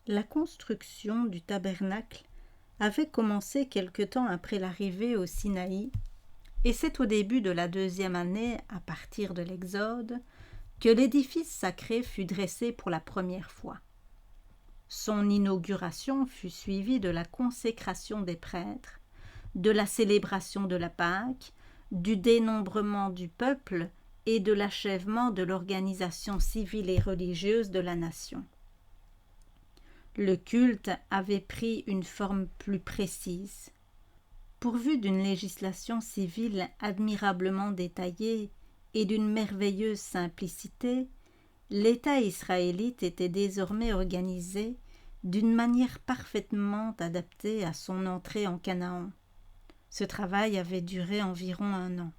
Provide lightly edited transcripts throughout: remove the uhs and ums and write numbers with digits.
La construction du tabernacle avait commencé quelque temps après l'arrivée au Sinaï, et c'est au début de la 2e année, à partir de l'Exode, que l'édifice sacré fut dressé pour la première fois. Son inauguration fut suivie de la consécration des prêtres, de la célébration de la Pâque, du dénombrement du peuple et de l'achèvement de l'organisation civile et religieuse de la nation. Le culte avait pris une forme plus précise. Pourvu d'une législation civile admirablement détaillée et d'une merveilleuse simplicité, l'État israélite était désormais organisé d'une manière parfaitement adaptée à son entrée en Canaan. Ce travail avait duré environ 1 an.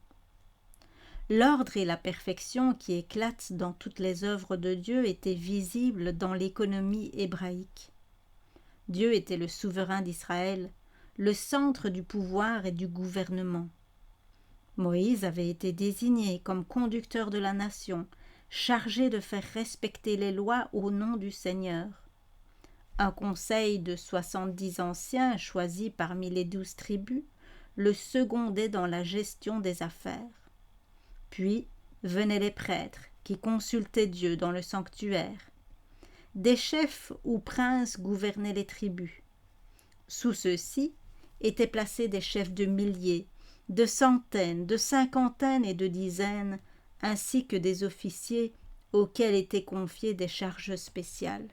L'ordre et la perfection qui éclatent dans toutes les œuvres de Dieu étaient visibles dans l'économie hébraïque. Dieu était le souverain d'Israël, le centre du pouvoir et du gouvernement. Moïse avait été désigné comme conducteur de la nation, chargé de faire respecter les lois au nom du Seigneur. Un conseil de 70 anciens choisis parmi les 12 tribus le secondait dans la gestion des affaires. Puis venaient les prêtres qui consultaient Dieu dans le sanctuaire. Des chefs ou princes gouvernaient les tribus. Sous ceux-ci étaient placés des chefs de milliers, de centaines, de cinquantaines et de dizaines, ainsi que des officiers auxquels étaient confiées des charges spéciales.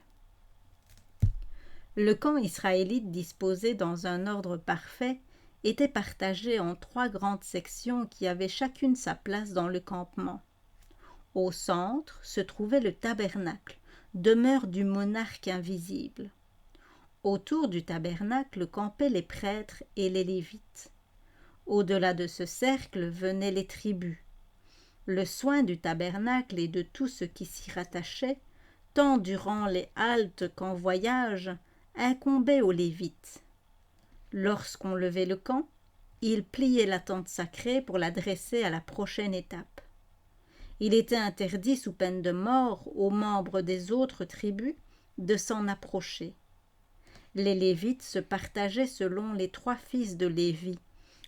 Le camp israélite disposé dans un ordre parfait était partagé en 3 grandes sections qui avaient chacune sa place dans le campement. Au centre se trouvait le tabernacle, demeure du monarque invisible. Autour du tabernacle campaient les prêtres et les Lévites. Au-delà de ce cercle venaient les tribus. Le soin du tabernacle et de tout ce qui s'y rattachait, tant durant les haltes qu'en voyage, incombait aux Lévites. Lorsqu'on levait le camp, ils pliaient la tente sacrée pour la dresser à la prochaine étape. Il était interdit sous peine de mort aux membres des autres tribus de s'en approcher. Les Lévites se partageaient selon les 3 fils de Lévi,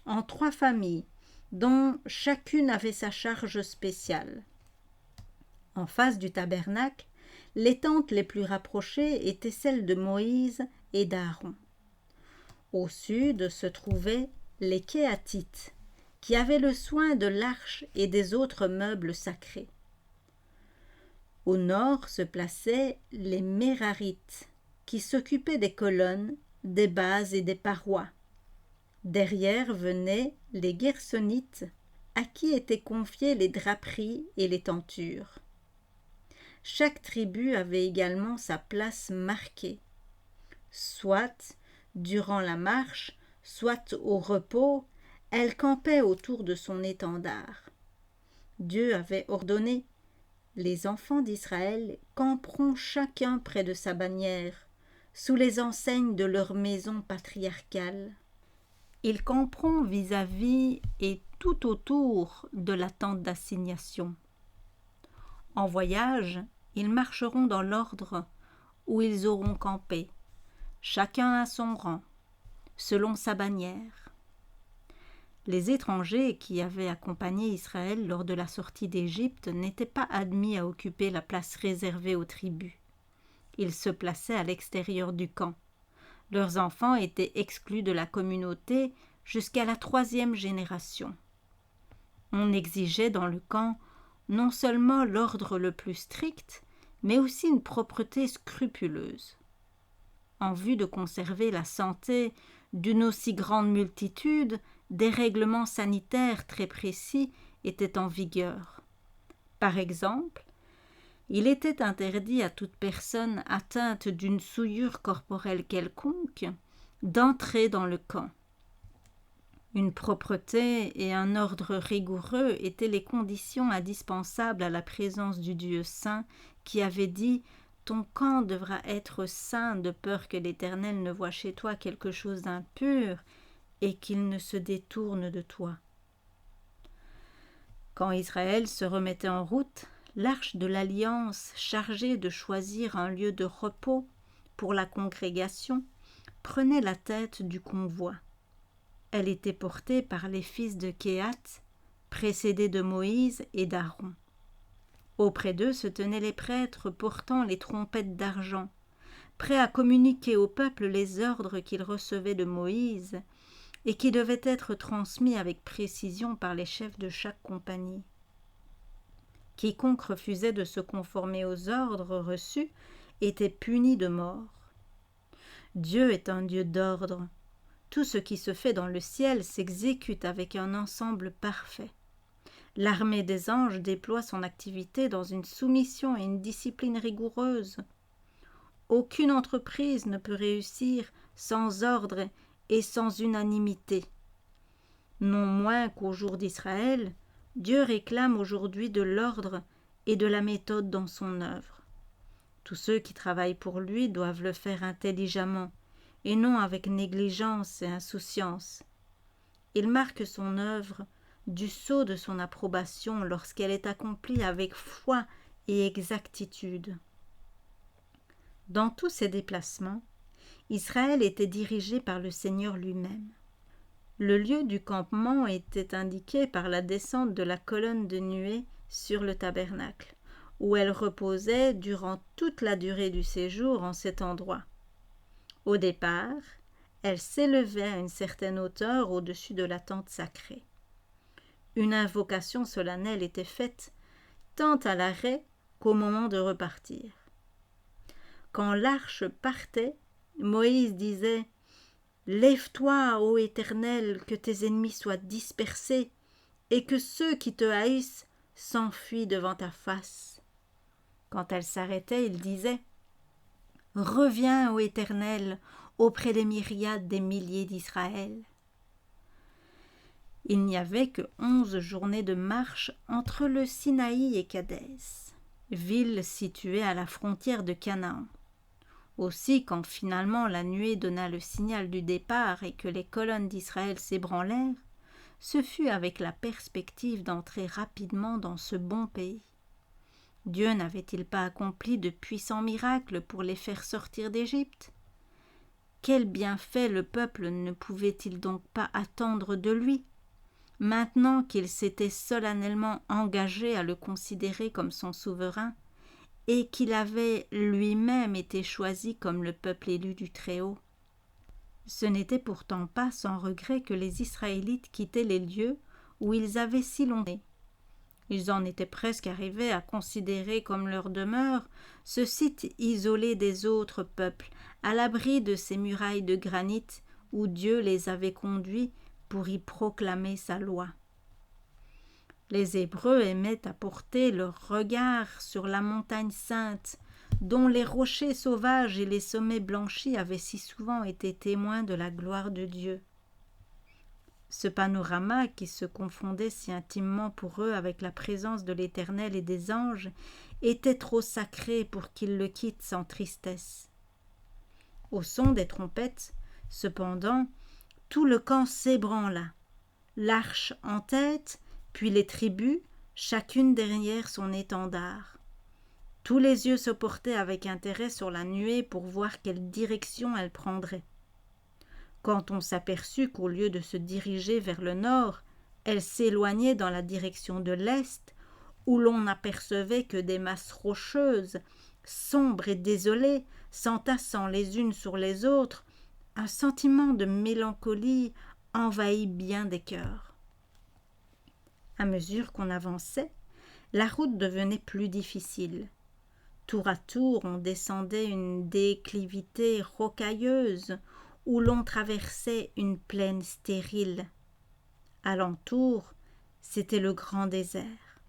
en 3 familles, dont chacune avait sa charge spéciale. En face du tabernacle, les tentes les plus rapprochées étaient celles de Moïse et d'Aaron. Au sud se trouvaient les Kéhatites, qui avaient le soin de l'arche et des autres meubles sacrés. Au nord se plaçaient les Mérarites, qui s'occupaient des colonnes, des bases et des parois. Derrière venaient les Guersonites, à qui étaient confiées les draperies et les tentures. Chaque tribu avait également sa place marquée, soit durant la marche, soit au repos, elle campait autour de son étendard. Dieu avait ordonné « Les enfants d'Israël camperont chacun près de sa bannière, sous les enseignes de leur maison patriarcale. Ils camperont vis-à-vis et tout autour de la tente d'assignation. En voyage, ils marcheront dans l'ordre où ils auront campé, chacun à son rang, selon sa bannière. » Les étrangers qui avaient accompagné Israël lors de la sortie d'Égypte n'étaient pas admis à occuper la place réservée aux tribus. Ils se plaçaient à l'extérieur du camp. Leurs enfants étaient exclus de la communauté jusqu'à la 3e génération. On exigeait dans le camp non seulement l'ordre le plus strict, mais aussi une propreté scrupuleuse. En vue de conserver la santé d'une aussi grande multitude, des règlements sanitaires très précis étaient en vigueur. Par exemple, il était interdit à toute personne atteinte d'une souillure corporelle quelconque d'entrer dans le camp. Une propreté et un ordre rigoureux étaient les conditions indispensables à la présence du Dieu saint qui avait dit « Ton camp devra être saint de peur que l'Éternel ne voie chez toi quelque chose d'impur et qu'il ne se détourne de toi. » Quand Israël se remettait en route, l'arche de l'Alliance, chargée de choisir un lieu de repos, pour la congrégation, prenait la tête du convoi. Elle était portée par les fils de Kehath, précédés de Moïse et d'Aaron. Auprès d'eux se tenaient les prêtres portant les trompettes d'argent, prêts à communiquer au peuple les ordres qu'ils recevaient de Moïse et qui devaient être transmis avec précision par les chefs de chaque compagnie. Quiconque refusait de se conformer aux ordres reçus était puni de mort. Dieu est un Dieu d'ordre. Tout ce qui se fait dans le ciel s'exécute avec un ensemble parfait. L'armée des anges déploie son activité dans une soumission et une discipline rigoureuse. Aucune entreprise ne peut réussir sans ordre et sans unanimité. Non moins qu'au jour d'Israël, Dieu réclame aujourd'hui de l'ordre et de la méthode dans son œuvre. Tous ceux qui travaillent pour lui doivent le faire intelligemment et non avec négligence et insouciance. Il marque son œuvre du sceau de son approbation lorsqu'elle est accomplie avec foi et exactitude. Dans tous ses déplacements, Israël était dirigé par le Seigneur lui-même. Le lieu du campement était indiqué par la descente de la colonne de nuée sur le tabernacle, où elle reposait durant toute la durée du séjour en cet endroit. Au départ, elle s'élevait à une certaine hauteur au-dessus de la tente sacrée. Une invocation solennelle était faite tant à l'arrêt qu'au moment de repartir. Quand l'arche partait, Moïse disait « Lève-toi, ô Éternel, que tes ennemis soient dispersés et que ceux qui te haïssent s'enfuient devant ta face. » Quand elle s'arrêtait, il disait « Reviens, ô Éternel, auprès des myriades des milliers d'Israël. » Il n'y avait que 11 journées de marche entre le Sinaï et Kadès, ville située à la frontière de Canaan. Aussi, quand finalement la nuée donna le signal du départ et que les colonnes d'Israël s'ébranlèrent, ce fut avec la perspective d'entrer rapidement dans ce bon pays. Dieu n'avait-il pas accompli de puissants miracles pour les faire sortir d'Égypte? Quel bienfait le peuple ne pouvait-il donc pas attendre de lui, maintenant qu'il s'était solennellement engagé à le considérer comme son souverain, et qu'il avait lui-même été choisi comme le peuple élu du Très-Haut. Ce n'était pourtant pas sans regret que les Israélites quittaient les lieux où ils avaient si longtemps été. Ils en étaient presque arrivés à considérer comme leur demeure ce site isolé des autres peuples, à l'abri de ces murailles de granit où Dieu les avait conduits pour y proclamer sa loi. Les Hébreux aimaient apporter leur regard sur la montagne sainte, dont les rochers sauvages et les sommets blanchis avaient si souvent été témoins de la gloire de Dieu. Ce panorama, qui se confondait si intimement pour eux avec la présence de l'Éternel et des anges, était trop sacré pour qu'ils le quittent sans tristesse. Au son des trompettes, cependant, tout le camp s'ébranla, l'arche en tête, puis les tribus, chacune derrière son étendard. Tous les yeux se portaient avec intérêt sur la nuée pour voir quelle direction elle prendrait. Quand on s'aperçut qu'au lieu de se diriger vers le nord, elle s'éloignait dans la direction de l'est, où l'on n'apercevait que des masses rocheuses, sombres et désolées, s'entassant les unes sur les autres, un sentiment de mélancolie envahit bien des cœurs. À mesure qu'on avançait, la route devenait plus difficile. Tour à tour, on descendait une déclivité rocailleuse où l'on traversait une plaine stérile. Alentour, c'était le grand désert.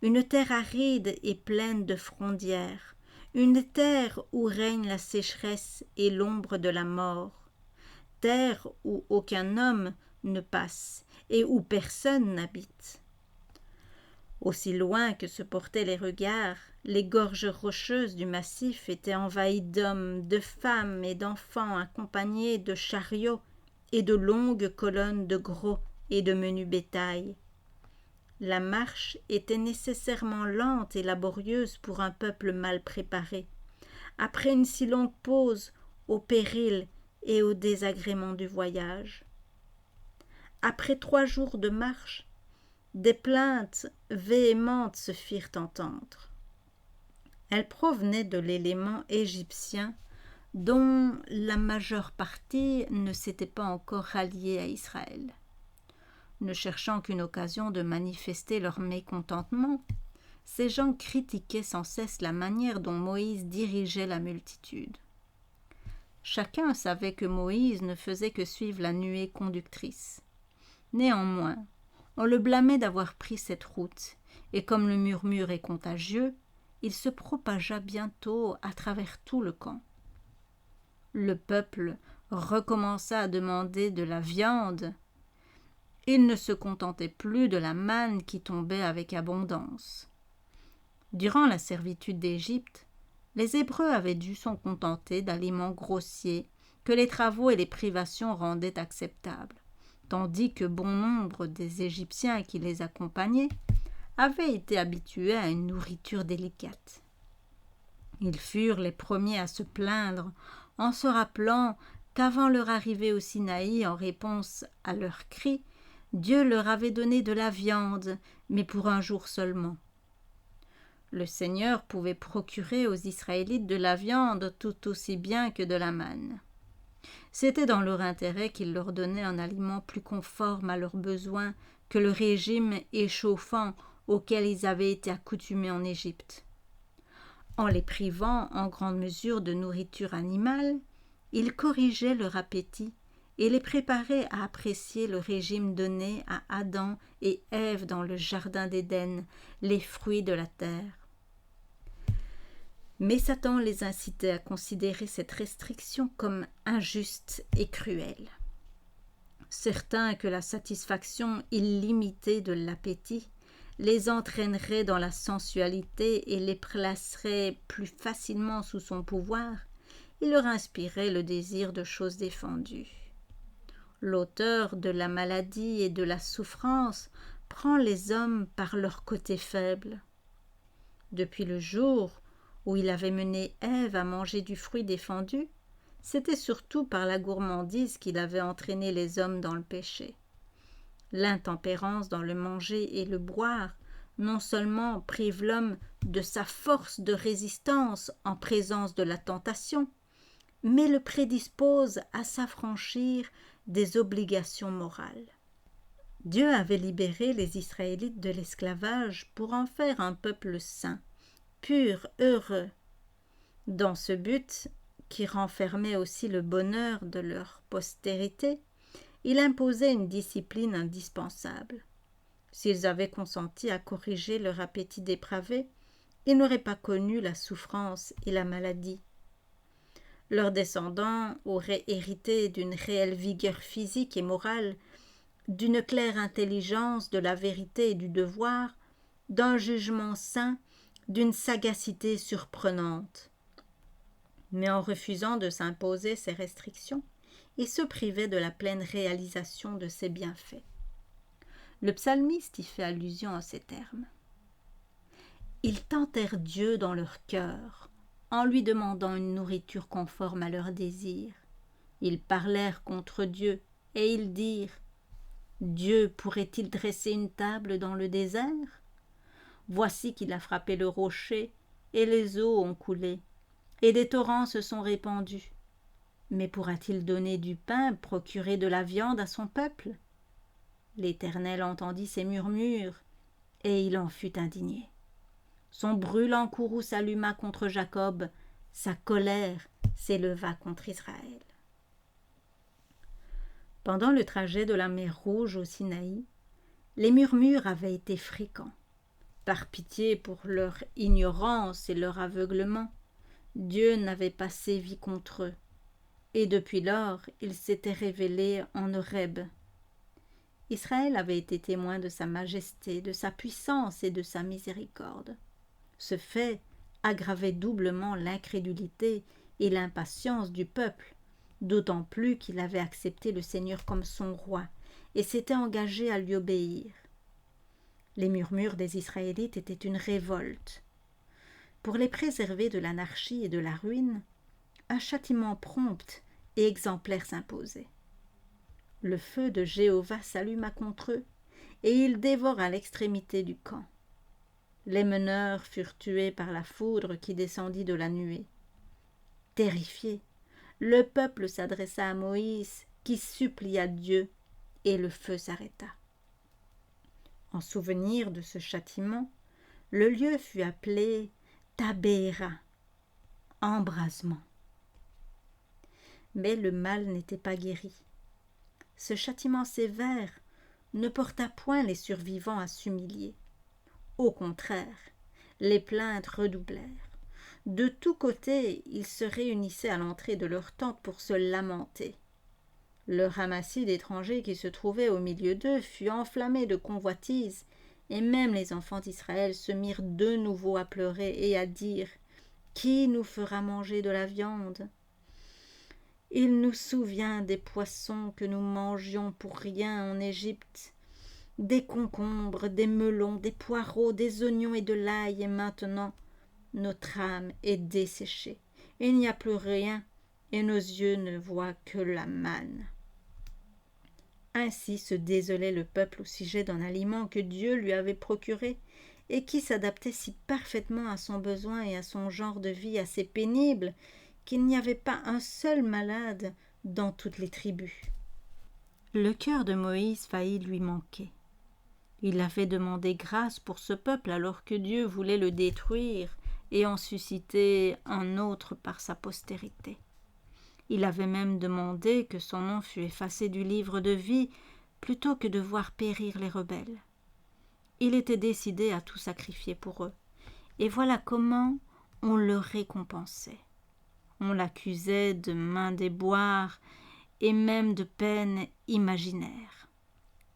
Une terre aride et pleine de frondières, une terre où règne la sécheresse et l'ombre de la mort, terre où aucun homme ne passe et où personne n'habite. Aussi loin que se portaient les regards, les gorges rocheuses du massif étaient envahies d'hommes, de femmes et d'enfants accompagnés de chariots et de longues colonnes de gros et de menu bétail. La marche était nécessairement lente et laborieuse pour un peuple mal préparé, après une si longue pause, au péril et au désagrément du voyage. Après 3 jours de marche, des plaintes véhémentes se firent entendre. Elles provenaient de l'élément égyptien dont la majeure partie ne s'était pas encore ralliée à Israël. Ne cherchant qu'une occasion de manifester leur mécontentement, ces gens critiquaient sans cesse la manière dont Moïse dirigeait la multitude. Chacun savait que Moïse ne faisait que suivre la nuée conductrice. Néanmoins, on le blâmait d'avoir pris cette route, et comme le murmure est contagieux, il se propagea bientôt à travers tout le camp. Le peuple recommença à demander de la viande. Il ne se contentait plus de la manne qui tombait avec abondance. Durant la servitude d'Égypte, les Hébreux avaient dû s'en contenter d'aliments grossiers que les travaux et les privations rendaient acceptables, tandis que bon nombre des Égyptiens qui les accompagnaient avaient été habitués à une nourriture délicate. Ils furent les premiers à se plaindre en se rappelant qu'avant leur arrivée au Sinaï en réponse à leurs cris, Dieu leur avait donné de la viande, mais pour un jour seulement. Le Seigneur pouvait procurer aux Israélites de la viande tout aussi bien que de la manne. C'était dans leur intérêt qu'il leur donnait un aliment plus conforme à leurs besoins que le régime échauffant auquel ils avaient été accoutumés en Égypte. En les privant en grande mesure de nourriture animale, il corrigeait leur appétit et les préparait à apprécier le régime donné à Adam et Ève dans le jardin d'Éden, les fruits de la terre. Mais Satan les incitait à considérer cette restriction comme injuste et cruelle. Certain que la satisfaction illimitée de l'appétit les entraînerait dans la sensualité et les placerait plus facilement sous son pouvoir, il leur inspirait le désir de choses défendues. L'auteur de la maladie et de la souffrance prend les hommes par leur côté faible. Depuis le jour où il avait mené Ève à manger du fruit défendu, c'était surtout par la gourmandise qu'il avait entraîné les hommes dans le péché. L'intempérance dans le manger et le boire non seulement prive l'homme de sa force de résistance en présence de la tentation, mais le prédispose à s'affranchir des obligations morales. Dieu avait libéré les Israélites de l'esclavage pour en faire un peuple saint, pur, heureux. Dans ce but, qui renfermait aussi le bonheur de leur postérité, il imposait une discipline indispensable. S'ils avaient consenti à corriger leur appétit dépravé, ils n'auraient pas connu la souffrance et la maladie. Leurs descendants auraient hérité d'une réelle vigueur physique et morale, d'une claire intelligence de la vérité et du devoir, d'un jugement sain, d'une sagacité surprenante. Mais en refusant de s'imposer ces restrictions, ils se privaient de la pleine réalisation de ses bienfaits. Le psalmiste y fait allusion à ces termes. Ils tentèrent Dieu dans leur cœur, en lui demandant une nourriture conforme à leurs désirs. Ils parlèrent contre Dieu, et ils dirent « Dieu pourrait-il dresser une table dans le désert? Voici qu'il a frappé le rocher, et les eaux ont coulé, et des torrents se sont répandus. Mais pourra-t-il donner du pain, procurer de la viande à son peuple ?» L'Éternel entendit ces murmures, et il en fut indigné. Son brûlant courroux s'alluma contre Jacob, sa colère s'éleva contre Israël. Pendant le trajet de la mer Rouge au Sinaï, les murmures avaient été fréquents. Par pitié pour leur ignorance et leur aveuglement, Dieu n'avait pas sévi contre eux, et depuis lors il s'était révélé en Horeb. Israël avait été témoin de sa majesté, de sa puissance et de sa miséricorde. Ce fait aggravait doublement l'incrédulité et l'impatience du peuple, d'autant plus qu'il avait accepté le Seigneur comme son roi et s'était engagé à lui obéir. Les murmures des Israélites étaient une révolte. pour les préserver de l'anarchie et de la ruine, un châtiment prompt et exemplaire s'imposait. Le feu de Jéhovah s'alluma contre eux, et il dévora l'extrémité du camp. Les meneurs furent tués par la foudre qui descendit de la nuée. Terrifié, le peuple s'adressa à Moïse, qui supplia Dieu, et le feu s'arrêta. En souvenir de ce châtiment, le lieu fut appelé Tabéra, embrasement. Mais le mal n'était pas guéri. Ce châtiment sévère ne porta point les survivants à s'humilier. Au contraire, les plaintes redoublèrent. De tous côtés, ils se réunissaient à l'entrée de leur tente pour se lamenter. Le ramassis d'étrangers qui se trouvait au milieu d'eux fut enflammé de convoitise, et même les enfants d'Israël se mirent de nouveau à pleurer et à dire « Qui nous fera manger de la viande ?» Il nous souvient des poissons que nous mangions pour rien en Égypte, des concombres, des melons, des poireaux, des oignons et de l'ail, et maintenant notre âme est desséchée, il n'y a plus rien, et nos yeux ne voient que la manne. Ainsi se désolait le peuple au sujet d'un aliment que Dieu lui avait procuré, et qui s'adaptait si parfaitement à son besoin et à son genre de vie assez pénible, qu'il n'y avait pas un seul malade dans toutes les tribus. Le cœur de Moïse faillit lui manquer. Il avait demandé grâce pour ce peuple alors que Dieu voulait le détruire et en susciter un autre par sa postérité. Il avait même demandé que son nom fût effacé du livre de vie plutôt que de voir périr les rebelles. Il était décidé à tout sacrifier pour eux, et voilà comment on le récompensait. On l'accusait de main déboire et même de peines imaginaires.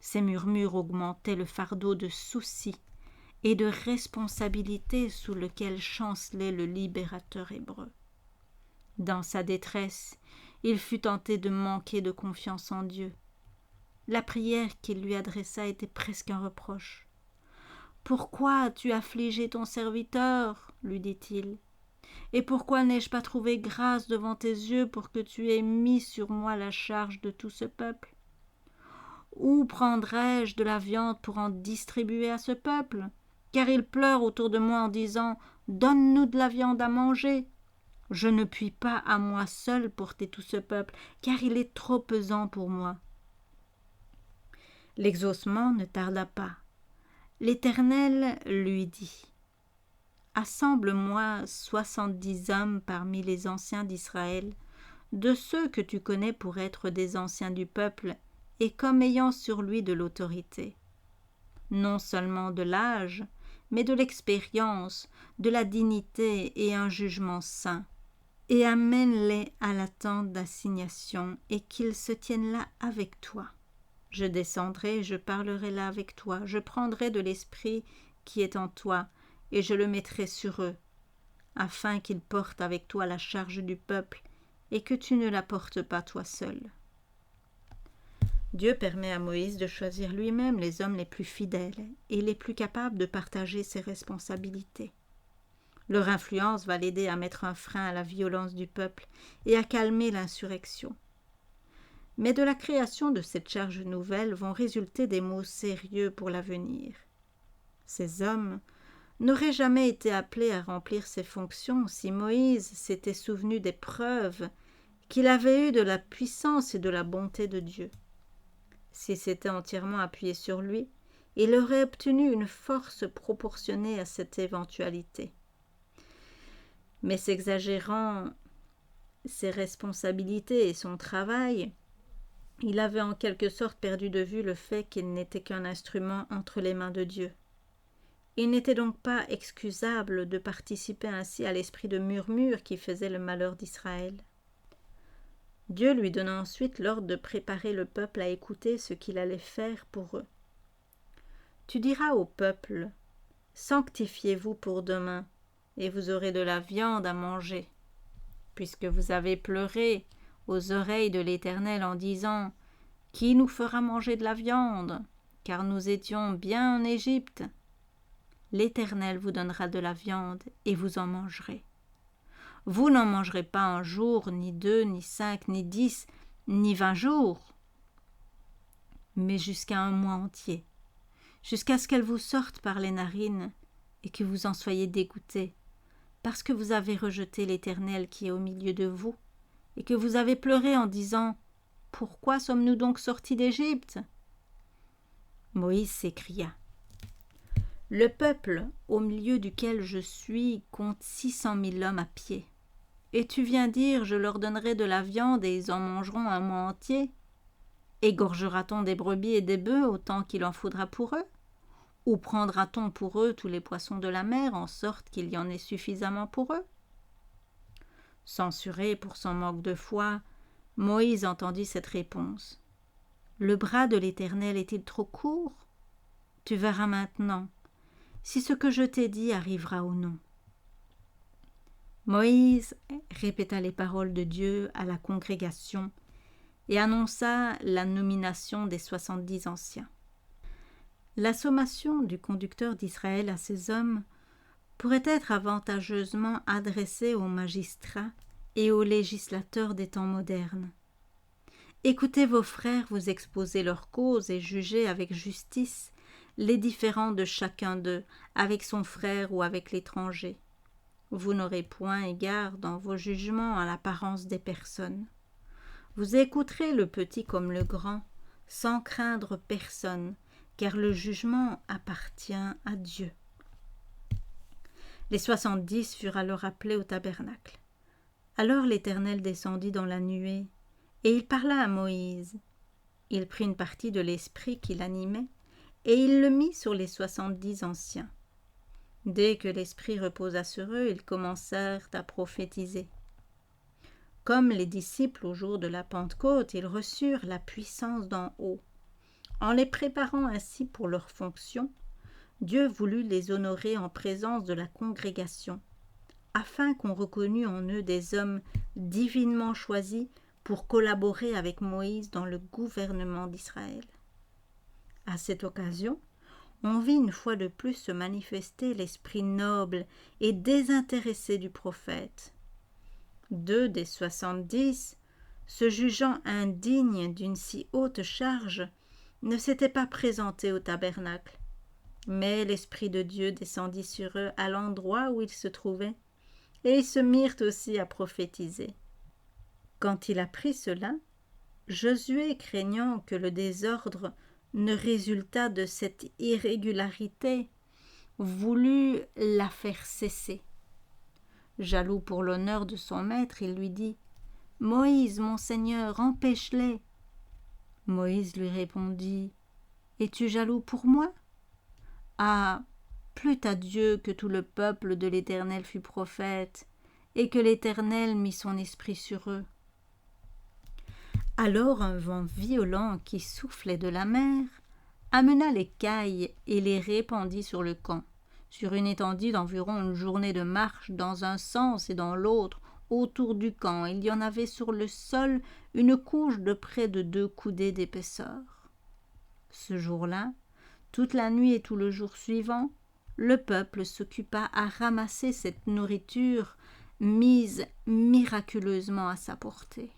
Ces murmures augmentaient le fardeau de soucis et de responsabilités sous lequel chancelait le libérateur hébreu. Dans sa détresse, il fut tenté de manquer de confiance en Dieu. La prière qu'il lui adressa était presque un reproche. « Pourquoi as-tu affligé ton serviteur ?» lui dit-il. « Et pourquoi n'ai-je pas trouvé grâce devant tes yeux pour que tu aies mis sur moi la charge de tout ce peuple ? Où prendrais-je de la viande pour en distribuer à ce peuple ? Car ils pleurent autour de moi en disant « Donne-nous de la viande à manger !» Je ne puis pas à moi seul porter tout ce peuple, car il est trop pesant pour moi. L'exaucement ne tarda pas. L'Éternel lui dit « Assemble-moi 70 hommes parmi les anciens d'Israël, de ceux que tu connais pour être des anciens du peuple, et comme ayant sur lui de l'autorité. Non seulement de l'âge, mais de l'expérience, de la dignité et un jugement saint. Et amène-les à la tente d'assignation, et qu'ils se tiennent là avec toi. Je descendrai, je parlerai là avec toi, je prendrai de l'esprit qui est en toi, et je le mettrai sur eux, afin qu'ils portent avec toi la charge du peuple, et que tu ne la portes pas toi seul. » Dieu permet à Moïse de choisir lui-même les hommes les plus fidèles et les plus capables de partager ses responsabilités. Leur influence va l'aider à mettre un frein à la violence du peuple et à calmer l'insurrection. Mais de la création de cette charge nouvelle vont résulter des maux sérieux pour l'avenir. Ces hommes n'auraient jamais été appelés à remplir ces fonctions si Moïse s'était souvenu des preuves qu'il avait eues de la puissance et de la bonté de Dieu. S'il s'était entièrement appuyé sur lui, il aurait obtenu une force proportionnée à cette éventualité. Mais s'exagérant ses responsabilités et son travail, il avait en quelque sorte perdu de vue le fait qu'il n'était qu'un instrument entre les mains de Dieu. Il n'était donc pas excusable de participer ainsi à l'esprit de murmure qui faisait le malheur d'Israël. Dieu lui donna ensuite l'ordre de préparer le peuple à écouter ce qu'il allait faire pour eux. « Tu diras au peuple, sanctifiez-vous pour demain, et vous aurez de la viande à manger, puisque vous avez pleuré aux oreilles de l'Éternel en disant « Qui nous fera manger de la viande, car nous étions bien en Égypte ?» l'Éternel vous donnera de la viande et vous en mangerez. Vous n'en mangerez pas un jour, ni 2, ni 5, ni 10, ni 20 jours, mais jusqu'à un mois entier, jusqu'à ce qu'elle vous sorte par les narines et que vous en soyez dégoûtés, parce que vous avez rejeté l'Éternel qui est au milieu de vous, et que vous avez pleuré en disant « Pourquoi sommes-nous donc sortis d'Égypte » Moïse s'écria « Le peuple au milieu duquel je suis compte 600 000 hommes à pied. Et tu viens dire, je leur donnerai de la viande et ils en mangeront un mois entier. Égorgera-t-on des brebis et des bœufs autant qu'il en faudra pour eux? Ou prendra-t-on pour eux tous les poissons de la mer, en sorte qu'il y en ait suffisamment pour eux? » Censuré pour son manque de foi, Moïse entendit cette réponse. « Le bras de l'Éternel est-il trop court? Tu verras maintenant si ce que je t'ai dit arrivera ou non. » Moïse répéta les paroles de Dieu à la congrégation et annonça la nomination des 70 anciens. La sommation du conducteur d'Israël à ces hommes pourrait être avantageusement adressée aux magistrats et aux législateurs des temps modernes. Écoutez vos frères vous exposer leurs causes et jugez avec justice les différends de chacun d'eux avec son frère ou avec l'étranger. Vous n'aurez point égard dans vos jugements à l'apparence des personnes. Vous écouterez le petit comme le grand, sans craindre personne, car le jugement appartient à Dieu. Les 70 furent alors appelés au tabernacle. Alors l'Éternel descendit dans la nuée, et il parla à Moïse. Il prit une partie de l'esprit qui l'animait, et il le mit sur les 70 anciens. Dès que l'esprit reposa sur eux, ils commencèrent à prophétiser. Comme les disciples au jour de la Pentecôte, ils reçurent la puissance d'en haut. En les préparant ainsi pour leur fonction, Dieu voulut les honorer en présence de la congrégation, afin qu'on reconnût en eux des hommes divinement choisis pour collaborer avec Moïse dans le gouvernement d'Israël. À cette occasion, on vit une fois de plus se manifester l'esprit noble et désintéressé du prophète. 2 des 70, se jugeant indignes d'une si haute charge, ne s'étaient pas présentés au tabernacle, mais l'Esprit de Dieu descendit sur eux à l'endroit où ils se trouvaient, et ils se mirent aussi à prophétiser. Quand il apprit cela, Josué, craignant que le désordre ne résultât de cette irrégularité, voulut la faire cesser. Jaloux pour l'honneur de son maître, il lui dit « Moïse, mon Seigneur, empêche-les. » Moïse lui répondit « Es-tu jaloux pour moi? Ah, plût à Dieu que tout le peuple de l'Éternel fût prophète, et que l'Éternel mit son esprit sur eux. » Alors un vent violent qui soufflait de la mer amena les cailles et les répandit sur le camp, sur une étendue d'environ une journée de marche dans un sens et dans l'autre. Autour du camp, il y en avait sur le sol une couche de près de 2 coudées d'épaisseur. Ce jour-là, toute la nuit et tout le jour suivant, le peuple s'occupa à ramasser cette nourriture mise miraculeusement à sa portée.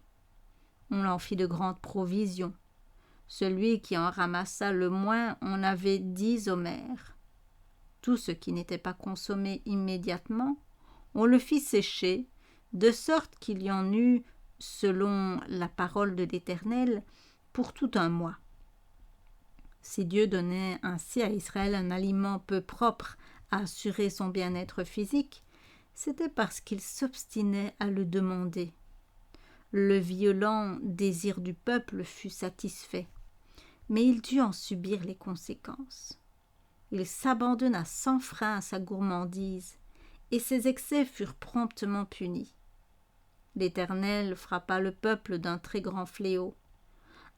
On en fit de grandes provisions. Celui qui en ramassa le moins en avait 10 omers. Tout ce qui n'était pas consommé immédiatement, on le fit sécher, de sorte qu'il y en eut, selon la parole de l'Éternel, pour tout un mois. Si Dieu donnait ainsi à Israël un aliment peu propre à assurer son bien-être physique, c'était parce qu'il s'obstinait à le demander. Le violent désir du peuple fut satisfait, mais il dut en subir les conséquences. Il s'abandonna sans frein à sa gourmandise, et ses excès furent promptement punis. L'Éternel frappa le peuple d'un très grand fléau.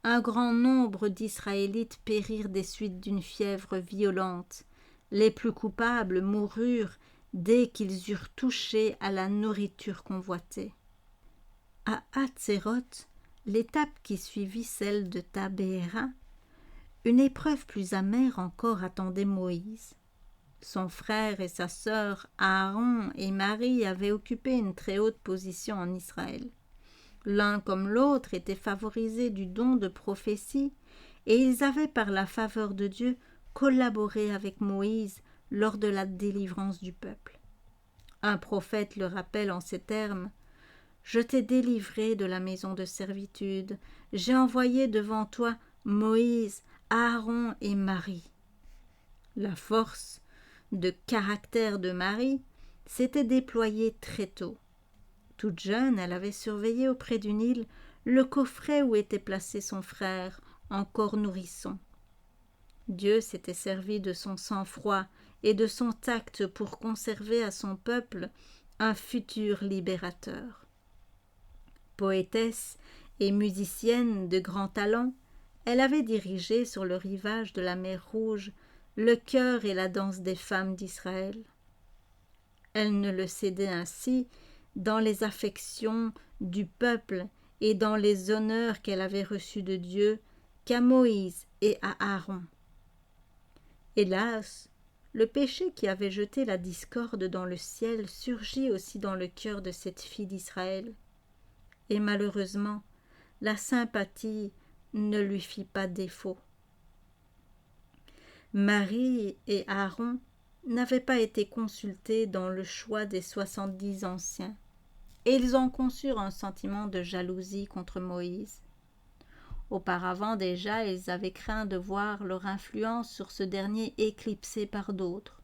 Un grand nombre d'Israélites périrent des suites d'une fièvre violente. Les plus coupables moururent dès qu'ils eurent touché à la nourriture convoitée. À Hatséroth, l'étape qui suivit celle de Tabéhéra, une épreuve plus amère encore attendait Moïse. Son frère et sa sœur Aaron et Marie avaient occupé une très haute position en Israël. L'un comme l'autre étaient favorisés du don de prophétie et ils avaient par la faveur de Dieu collaboré avec Moïse lors de la délivrance du peuple. Un prophète le rappelle en ces termes: « Je t'ai délivré de la maison de servitude, j'ai envoyé devant toi Moïse, Aaron et Marie. » La force de caractère de Marie s'était déployée très tôt. Toute jeune, elle avait surveillé auprès du Nil le coffret où était placé son frère, encore nourrisson. Dieu s'était servi de son sang-froid et de son tact pour conserver à son peuple un futur libérateur. Poétesse et musicienne de grand talent, elle avait dirigé sur le rivage de la mer Rouge le chœur et la danse des femmes d'Israël. Elle ne le cédait ainsi dans les affections du peuple et dans les honneurs qu'elle avait reçus de Dieu qu'à Moïse et à Aaron. Hélas, le péché qui avait jeté la discorde dans le ciel surgit aussi dans le cœur de cette fille d'Israël. Et malheureusement, la sympathie ne lui fit pas défaut. Marie et Aaron n'avaient pas été consultés dans le choix des 70 anciens, et ils en conçurent un sentiment de jalousie contre Moïse. Auparavant déjà, ils avaient craint de voir leur influence sur ce dernier éclipsée par d'autres.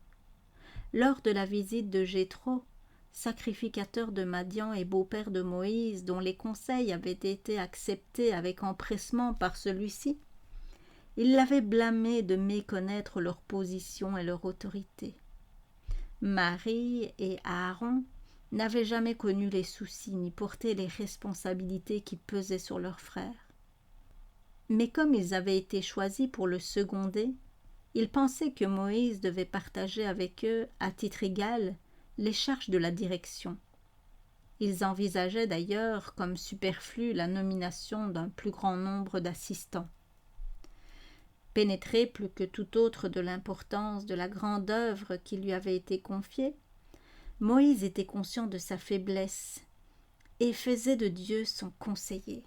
Lors de la visite de Jéthro, sacrificateur de Madian et beau-père de Moïse, dont les conseils avaient été acceptés avec empressement par celui-ci, il l'avait blâmé de méconnaître leur position et leur autorité. Marie et Aaron n'avaient jamais connu les soucis ni porté les responsabilités qui pesaient sur leurs frères. Mais comme ils avaient été choisis pour le seconder, ils pensaient que Moïse devait partager avec eux, à titre égal, les charges de la direction. Ils envisageaient d'ailleurs comme superflue la nomination d'un plus grand nombre d'assistants. Pénétré plus que tout autre de l'importance de la grande œuvre qui lui avait été confiée, Moïse était conscient de sa faiblesse et faisait de Dieu son conseiller.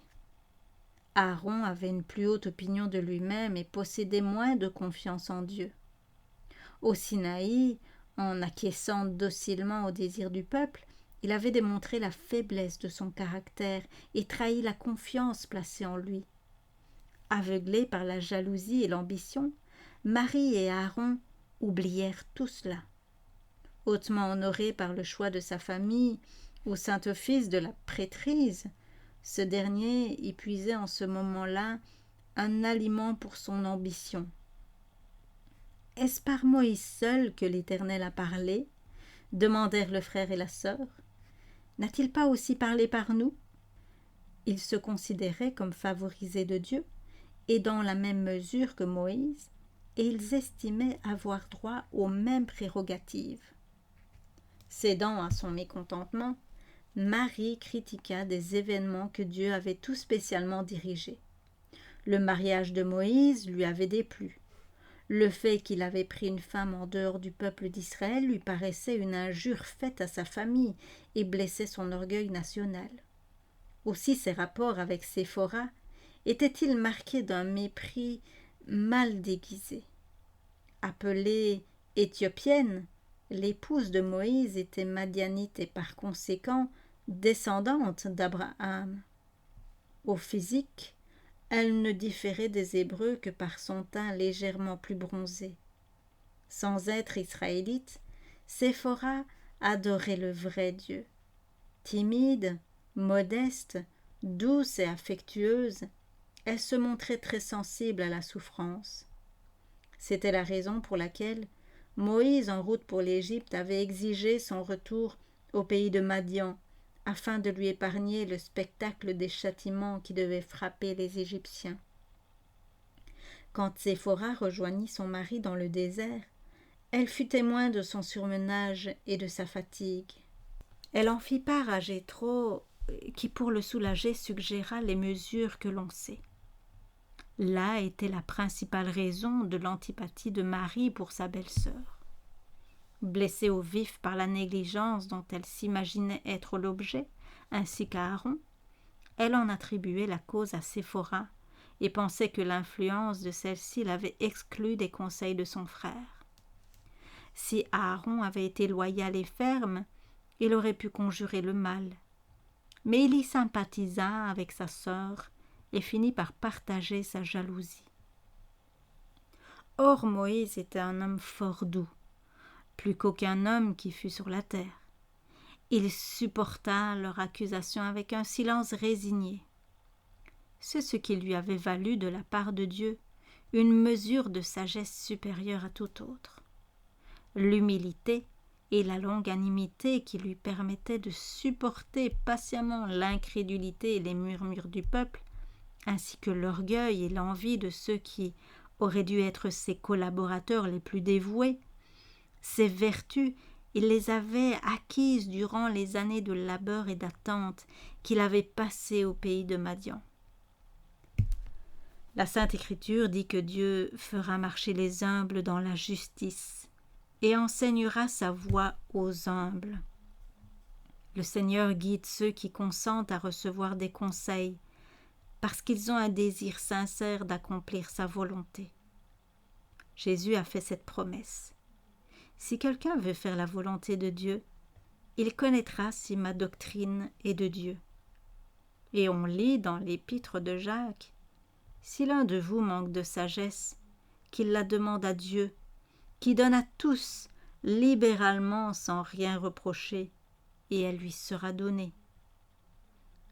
Aaron avait une plus haute opinion de lui-même et possédait moins de confiance en Dieu. Au Sinaï, en acquiesçant docilement au désir du peuple, il avait démontré la faiblesse de son caractère et trahi la confiance placée en lui. Aveuglés par la jalousie et l'ambition, Marie et Aaron oublièrent tout cela. Hautement honoré par le choix de sa famille au saint office de la prêtrise, ce dernier y puisait en ce moment-là un aliment pour son ambition. « Est-ce par Moïse seul que l'Éternel a parlé ?» demandèrent le frère et la sœur. « N'a-t-il pas aussi parlé par nous ?» Ils se considéraient comme favorisés de Dieu et dans la même mesure que Moïse, et ils estimaient avoir droit aux mêmes prérogatives. Cédant à son mécontentement, Marie critiqua des événements que Dieu avait tout spécialement dirigés. Le mariage de Moïse lui avait déplu. Le fait qu'il avait pris une femme en dehors du peuple d'Israël lui paraissait une injure faite à sa famille et blessait son orgueil national. Aussi ses rapports avec Séphora étaient-ils marqués d'un mépris mal déguisé. Appelée éthiopienne, l'épouse de Moïse était madianite et par conséquent descendante d'Abraham. Au physique, elle ne différait des Hébreux que par son teint légèrement plus bronzé. Sans être israélite, Séphora adorait le vrai Dieu. Timide, modeste, douce et affectueuse, elle se montrait très sensible à la souffrance. C'était la raison pour laquelle Moïse, en route pour l'Égypte, avait exigé son retour au pays de Madian, afin de lui épargner le spectacle des châtiments qui devaient frapper les Égyptiens. Quand Séphora rejoignit son mari dans le désert, elle fut témoin de son surmenage et de sa fatigue. Elle en fit part à Jéthro, qui pour le soulager suggéra les mesures que l'on sait. Là était la principale raison de l'antipathie de Marie pour sa belle-sœur. Blessée au vif par la négligence dont elle s'imaginait être l'objet, ainsi qu'Aaron, elle en attribuait la cause à Séphora et pensait que l'influence de celle-ci l'avait exclue des conseils de son frère. Si Aaron avait été loyal et ferme, il aurait pu conjurer le mal. Mais il y sympathisa avec sa sœur et finit par partager sa jalousie. Or Moïse était un homme fort doux, plus qu'aucun homme qui fût sur la terre. Il supporta leur accusation avec un silence résigné. C'est ce qui lui avait valu de la part de Dieu une mesure de sagesse supérieure à toute autre. L'humilité et la longanimité qui lui permettaient de supporter patiemment l'incrédulité et les murmures du peuple, ainsi que l'orgueil et l'envie de ceux qui auraient dû être ses collaborateurs les plus dévoués, ces vertus, il les avait acquises durant les années de labeur et d'attente qu'il avait passées au pays de Madian. La Sainte Écriture dit que Dieu fera marcher les humbles dans la justice et enseignera sa voie aux humbles. Le Seigneur guide ceux qui consentent à recevoir des conseils parce qu'ils ont un désir sincère d'accomplir sa volonté. Jésus a fait cette promesse. Si quelqu'un veut faire la volonté de Dieu, il connaîtra si ma doctrine est de Dieu. Et on lit dans l'épître de Jacques, si l'un de vous manque de sagesse, qu'il la demande à Dieu, qui donne à tous libéralement sans rien reprocher, et elle lui sera donnée.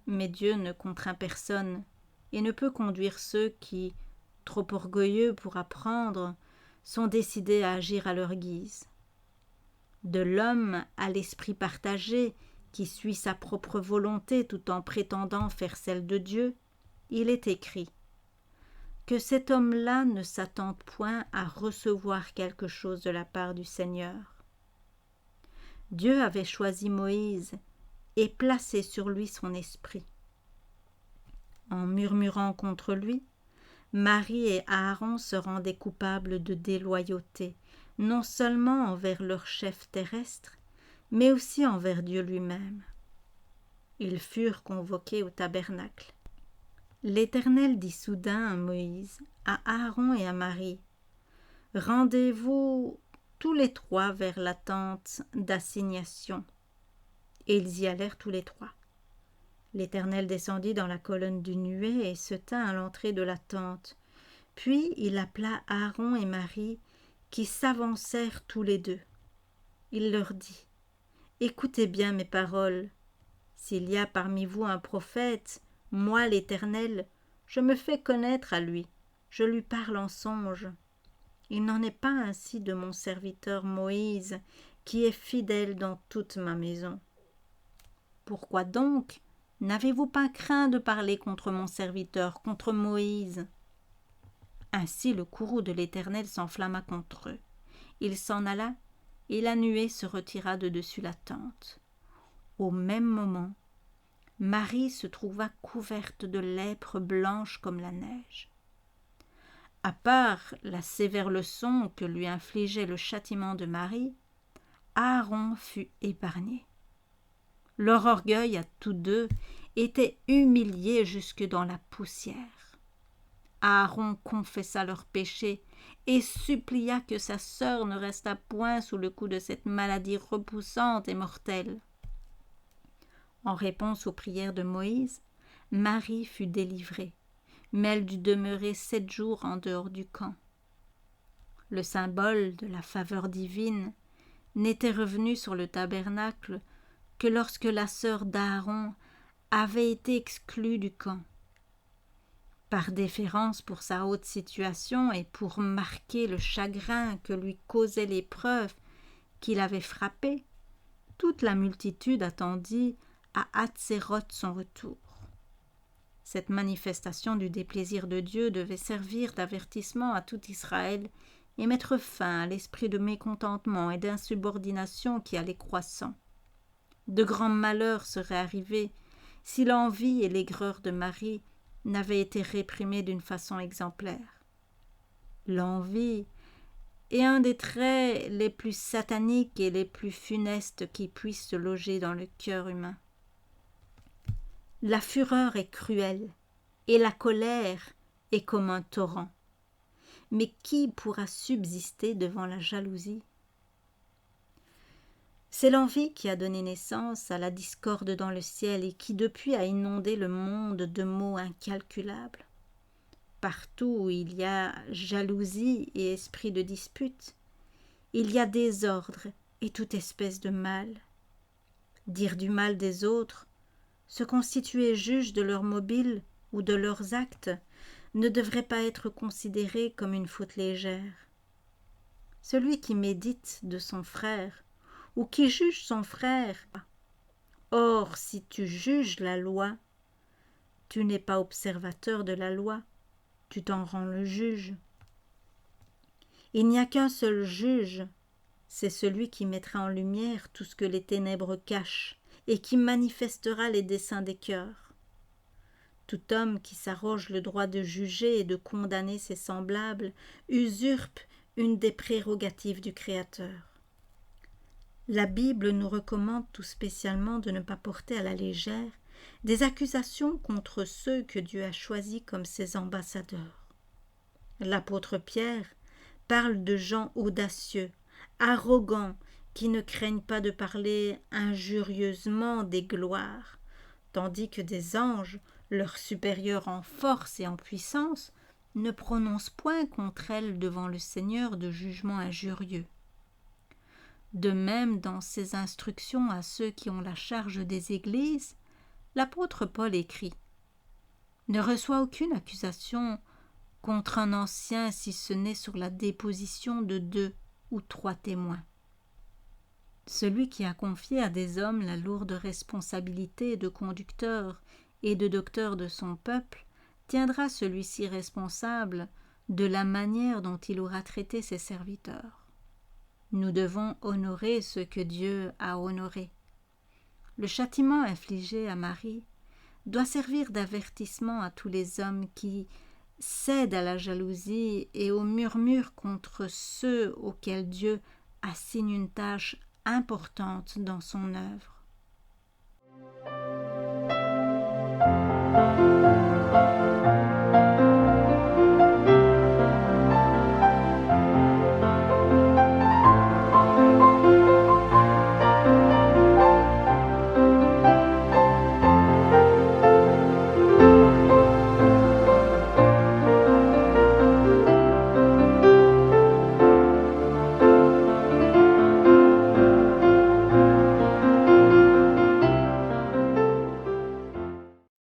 Mais Dieu ne contraint personne et ne peut conduire ceux qui, trop orgueilleux pour apprendre, sont décidés à agir à leur guise. De l'homme à l'esprit partagé, qui suit sa propre volonté tout en prétendant faire celle de Dieu, il est écrit que cet homme-là ne s'attende point à recevoir quelque chose de la part du Seigneur. Dieu avait choisi Moïse et placé sur lui son esprit. En murmurant contre lui, Marie et Aaron se rendaient coupables de déloyauté, non seulement envers leur chef terrestre, mais aussi envers Dieu lui-même. Ils furent convoqués au tabernacle. L'Éternel dit soudain à Moïse, à Aaron et à Marie, « Rendez-vous tous les trois vers la tente d'assignation. » Et ils y allèrent tous les trois. L'Éternel descendit dans la colonne d'une nuée et se tint à l'entrée de la tente. Puis il appela Aaron et Marie, qui s'avancèrent tous les deux. Il leur dit, « Écoutez bien mes paroles. S'il y a parmi vous un prophète, moi l'Éternel, je me fais connaître à lui, je lui parle en songe. Il n'en est pas ainsi de mon serviteur Moïse, qui est fidèle dans toute ma maison. Pourquoi donc n'avez-vous pas craint de parler contre mon serviteur, contre Moïse ?» Ainsi le courroux de l'Éternel s'enflamma contre eux. Il s'en alla, et la nuée se retira de dessus la tente. Au même moment, Marie se trouva couverte de lèpre blanche comme la neige. À part la sévère leçon que lui infligeait le châtiment de Marie, Aaron fut épargné. Leur orgueil à tous deux était humilié jusque dans la poussière. Aaron confessa leur péché et supplia que sa sœur ne restât point sous le coup de cette maladie repoussante et mortelle. En réponse aux prières de Moïse, Marie fut délivrée, mais elle dut demeurer 7 jours en dehors du camp. Le symbole de la faveur divine n'était revenu sur le tabernacle que lorsque la sœur d'Aaron avait été exclue du camp. Par déférence pour sa haute situation et pour marquer le chagrin que lui causait l'épreuve qui l'avait frappé, toute la multitude attendit à Hatséroth son retour. Cette manifestation du déplaisir de Dieu devait servir d'avertissement à tout Israël et mettre fin à l'esprit de mécontentement et d'insubordination qui allait croissant. De grands malheurs seraient arrivés si l'envie et l'aigreur de Marie n'avaient été réprimées d'une façon exemplaire. L'envie est un des traits les plus sataniques et les plus funestes qui puissent se loger dans le cœur humain. La fureur est cruelle, et la colère est comme un torrent. Mais qui pourra subsister devant la jalousie? C'est l'envie qui a donné naissance à la discorde dans le ciel et qui depuis a inondé le monde de maux incalculables. Partout où il y a jalousie et esprit de dispute, il y a désordre et toute espèce de mal. Dire du mal des autres, se constituer juge de leurs mobiles ou de leurs actes, ne devrait pas être considéré comme une faute légère. Celui qui médite de son frère ou qui juge son frère. Or, si tu juges la loi, tu n'es pas observateur de la loi, tu t'en rends le juge. Il n'y a qu'un seul juge, c'est celui qui mettra en lumière tout ce que les ténèbres cachent et qui manifestera les desseins des cœurs. Tout homme qui s'arroge le droit de juger et de condamner ses semblables usurpe une des prérogatives du Créateur. La Bible nous recommande tout spécialement de ne pas porter à la légère des accusations contre ceux que Dieu a choisis comme ses ambassadeurs. L'apôtre Pierre parle de gens audacieux, arrogants, qui ne craignent pas de parler injurieusement des gloires, tandis que des anges, leurs supérieurs en force et en puissance, ne prononcent point contre elles devant le Seigneur de jugements injurieux. De même, dans ses instructions à ceux qui ont la charge des églises, l'apôtre Paul écrit « Ne reçois aucune accusation contre un ancien si ce n'est sur la déposition de 2 ou 3 témoins. » Celui qui a confié à des hommes la lourde responsabilité de conducteur et de docteur de son peuple tiendra celui-ci responsable de la manière dont il aura traité ses serviteurs. Nous devons honorer ce que Dieu a honoré. Le châtiment infligé à Marie doit servir d'avertissement à tous les hommes qui cèdent à la jalousie et au murmure contre ceux auxquels Dieu assigne une tâche importante dans son œuvre.